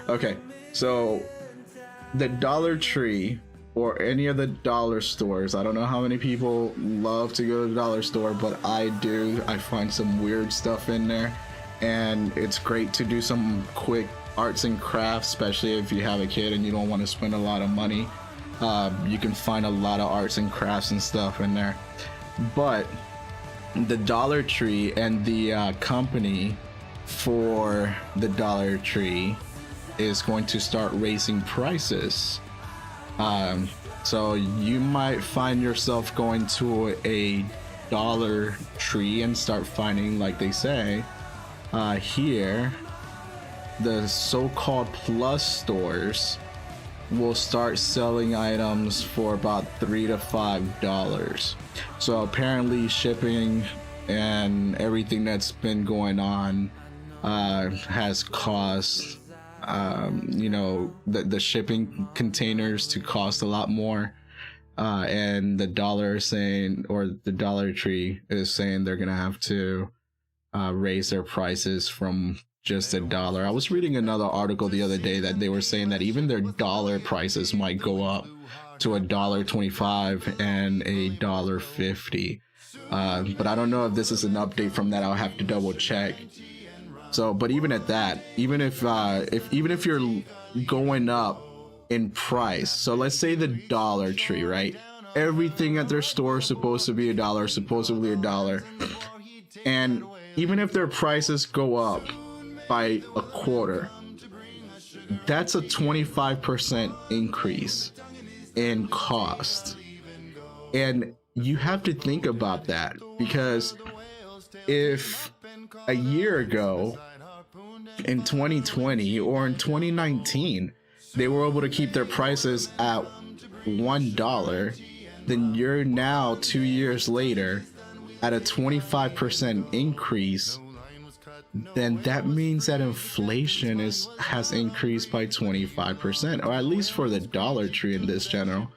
Okay, so the Dollar Tree or any of the dollar stores, I don't know how many people love to go to the dollar store, but I do. I find some weird stuff in there, and it's great to do some quick arts and crafts, especially if you have a kid and you don't want to spend a lot of money. You can find a lot of arts and crafts and stuff in there. But the Dollar Tree and the company for the Dollar Tree is going to start raising prices. So you might find yourself going to a Dollar Tree and start finding, like they say here, the so-called plus stores will start selling items for about $3 to $5. So apparently shipping and everything that's been going on has caused the shipping containers to cost a lot more, and the Dollar Tree is saying they're gonna have to raise their prices from just $1. I was reading another article the other day that they were saying that even their dollar prices might go up to $1.25 and $1.50. But I don't know if this is an update from that. I'll have to double check. So, but even at that, even if you're going up in price, so let's say the Dollar Tree, right? Everything at their store is supposed to be $1, supposedly $1, and even if their prices go up by a quarter, that's a 25% increase in cost. And you have to think about that, because if a year ago in 2020 or in 2019 they were able to keep their prices at $1, then you're now 2 years later at a 25% increase, then that means that inflation has increased by 25%, or at least for the Dollar Tree in this general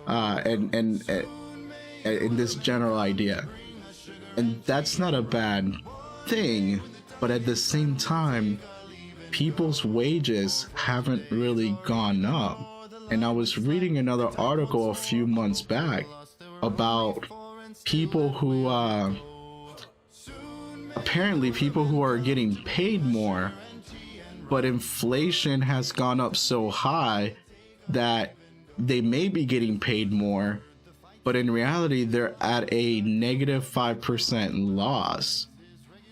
and in this general idea. And that's not a bad thing, but at the same time, people's wages haven't really gone up. And I was reading another article a few months back about people who apparently people who are getting paid more, but inflation has gone up so high that they may be getting paid more, but in reality they're at a negative 5% loss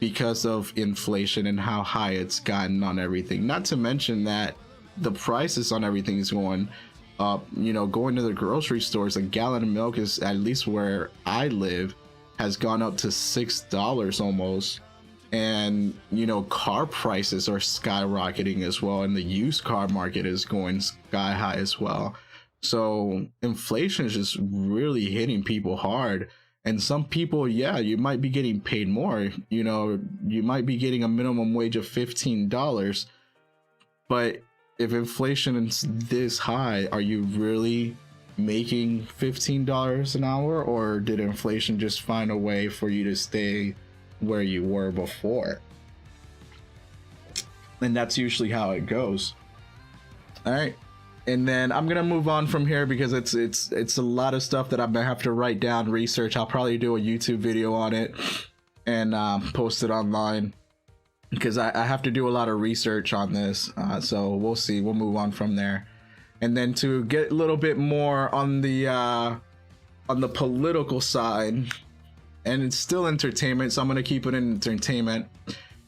because of inflation and how high it's gotten on everything. Not to mention that the prices on everything is going up. Going to the grocery stores, a gallon of milk is, at least where I live, has gone up to $6 almost. And car prices are skyrocketing as well, and the used car market is going sky high as well. So inflation is just really hitting people hard. And some people, yeah, you might be getting paid more. You might be getting a minimum wage of $15, but if inflation is this high, are you really making $15 an hour, or did inflation just find a way for you to stay where you were before? And that's usually how it goes. All right, and then I'm gonna move on from here because it's a lot of stuff that I'm gonna have to write down, research. I'll probably do a YouTube video on it and post it online, because I have to do a lot of research on this. So we'll see. We'll move on from there. And then to get a little bit more on the political side, and it's still entertainment, so I'm going to keep it in entertainment.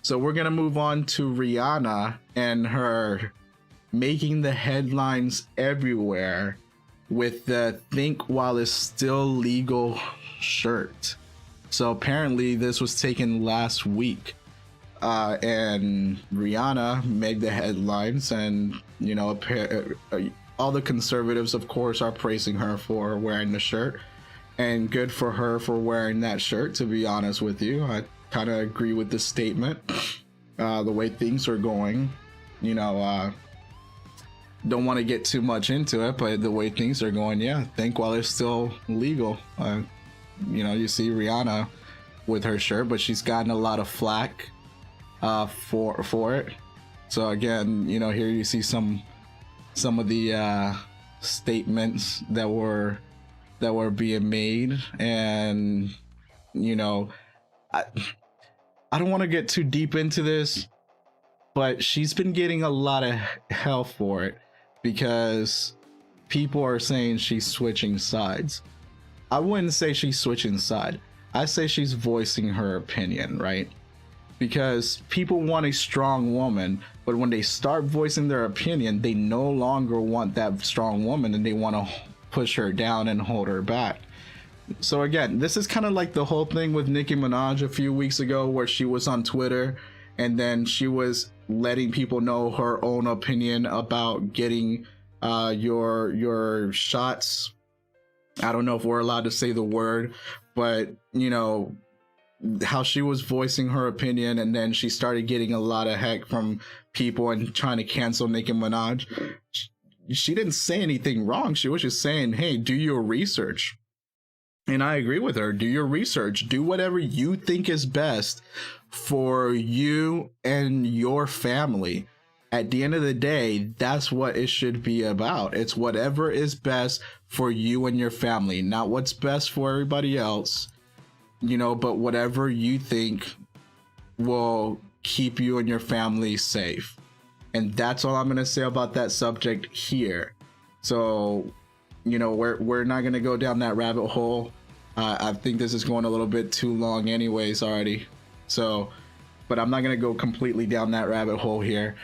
So we're going to move on to Rihanna and her making the headlines everywhere with the "Think While It's Still Legal" shirt. So apparently this was taken last week. And Rihanna made the headlines, and all the conservatives, of course, are praising her for wearing the shirt, and good for her for wearing that shirt. To be honest with you, I kind of agree with the statement. The way things are going, don't want to get too much into it, but the way things are going, yeah, think while it's still legal. You see Rihanna with her shirt, but she's gotten a lot of flack for it. So again, you know, here you see some of the statements that were being made, and you know, I don't want to get too deep into this, but she's been getting a lot of hell for it because people are saying she's switching sides. I wouldn't say she's switching side. I say she's voicing her opinion, right? Because people want a strong woman, but when they start voicing their opinion, they no longer want that strong woman, and they want to push her down and hold her back. So again, this is kind of like the whole thing with Nicki Minaj a few weeks ago, where she was on Twitter and then she was letting people know her own opinion about getting your shots. I don't know if we're allowed to say the word, but you know, how she was voicing her opinion, and then she started getting a lot of heck from people and trying to cancel Nicki Minaj. She didn't say anything wrong. She was just saying, hey, do your research. And I agree with her. Do your research. Do whatever you think is best for you and your family. At the end of the day, that's what it should be about. It's whatever is best for you and your family, not what's best for everybody else. You know, but whatever you think will keep you and your family safe. And that's all I'm going to say about that subject here. So, you know, we're not going to go down that rabbit hole. I think this is going a little bit too long anyways already. So, but I'm not going to go completely down that rabbit hole here.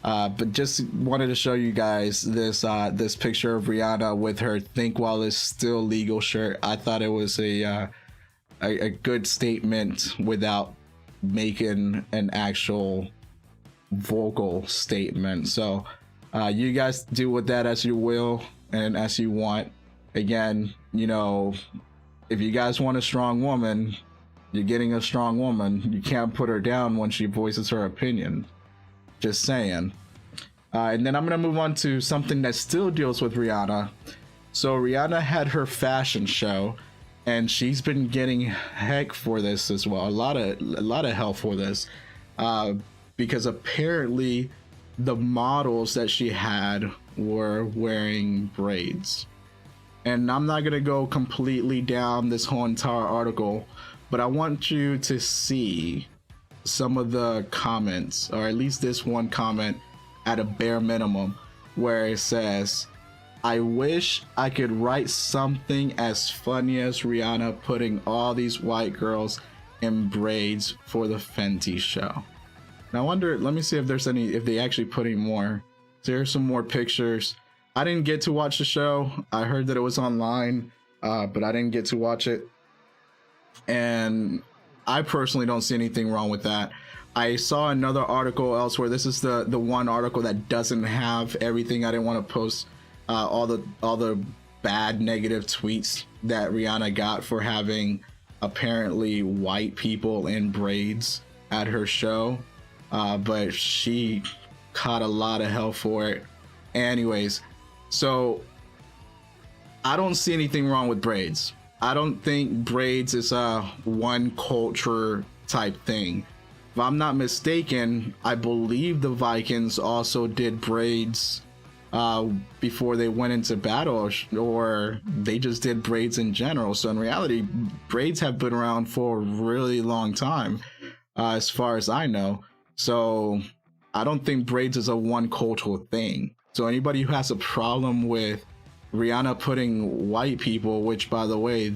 But just wanted to show you guys this picture of Rihanna with her "Think While It's Still Legal" shirt. I thought it was a good statement without making an actual vocal statement. So you guys do with that as you will and as you want. Again, you know, if you guys want a strong woman, you're getting a strong woman. You can't put her down when she voices her opinion. Just saying. And then I'm gonna move on to something that still deals with Rihanna. So Rihanna had her fashion show, and she's been getting heck for this as well. A lot of hell for this, because apparently the models that she had were wearing braids. And I'm not gonna go completely down this whole entire article, but I want you to see some of the comments, or at least this one comment at a bare minimum, where it says, "I wish I could write something as funny as Rihanna putting all these white girls in braids for the Fenty show." Now I wonder, let me see if there's any, if they actually put any more. So here's some more pictures. I didn't get to watch the show. I heard that it was online, but I didn't get to watch it. And I personally don't see anything wrong with that. I saw another article elsewhere. This is the one article that doesn't have everything. I didn't want to post all the bad negative tweets that Rihanna got for having apparently white people in braids at her show, but she caught a lot of hell for it. Anyways, so I don't see anything wrong with braids. I don't think braids is a one culture type thing. If I'm not mistaken, I believe the Vikings also did braids before they went into battle, or they just did braids in general. So in reality, braids have been around for a really long time, as far as I know. So I don't think braids is a one cultural thing. So anybody who has a problem with Rihanna putting white people, which by the way,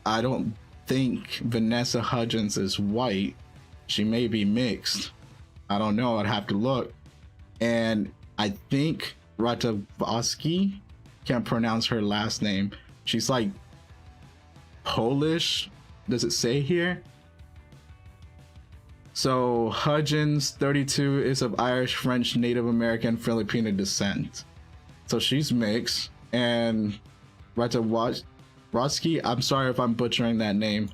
I don't think Vanessa Hudgens is white. She may be mixed. I don't know. I'd have to look. And I think Ratavosky, can't pronounce her last name. She's like Polish. Does it say here? So Hudgens, 32, is of Irish, French, Native American, Filipino descent. So she's mixed. And Ratavosky, I'm sorry if I'm butchering that name.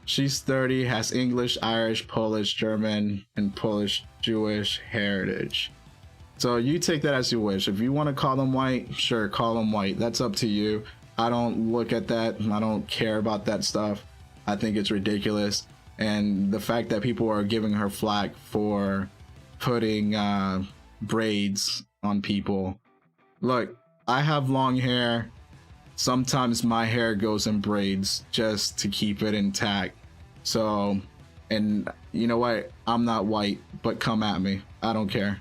She's 30, has English, Irish, Polish, German, and Polish Jewish heritage. So you take that as you wish. If you want to call them white, sure, call them white. That's up to you. I don't look at that. I don't care about that stuff. I think it's ridiculous. And the fact that people are giving her flack for putting braids on people. Look, I have long hair. Sometimes my hair goes in braids just to keep it intact. So, and you know what? I'm not white, but come at me. I don't care.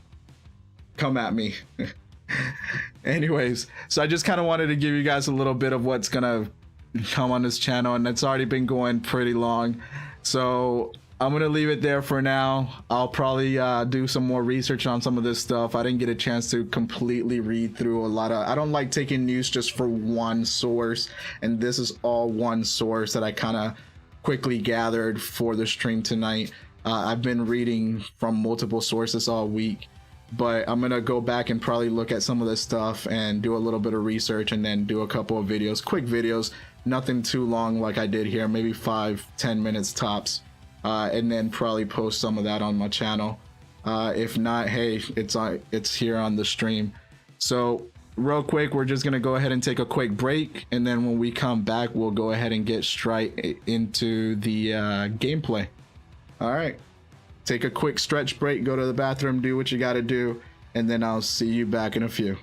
Come at me. Anyways, so I just kind of wanted to give you guys a little bit of what's gonna come on this channel, and it's already been going pretty long. So I'm gonna leave it there for now. I'll probably do some more research on some of this stuff. I didn't get a chance to completely read through a lot of, I don't like taking news just for one source, and this is all one source that I kind of quickly gathered for the stream tonight. I've been reading from multiple sources all week, but I'm gonna go back and probably look at some of this stuff and do a little bit of research, and then do a couple of videos, quick videos, nothing too long like I did here, maybe 5-10 minutes tops, and then probably post some of that on my channel. If not, hey, it's here on the stream. So real quick, we're just gonna go ahead and take a quick break, and then when we come back, we'll go ahead and get straight into the gameplay. All right, take a quick stretch break, go to the bathroom, do what you gotta do, and then I'll see you back in a few.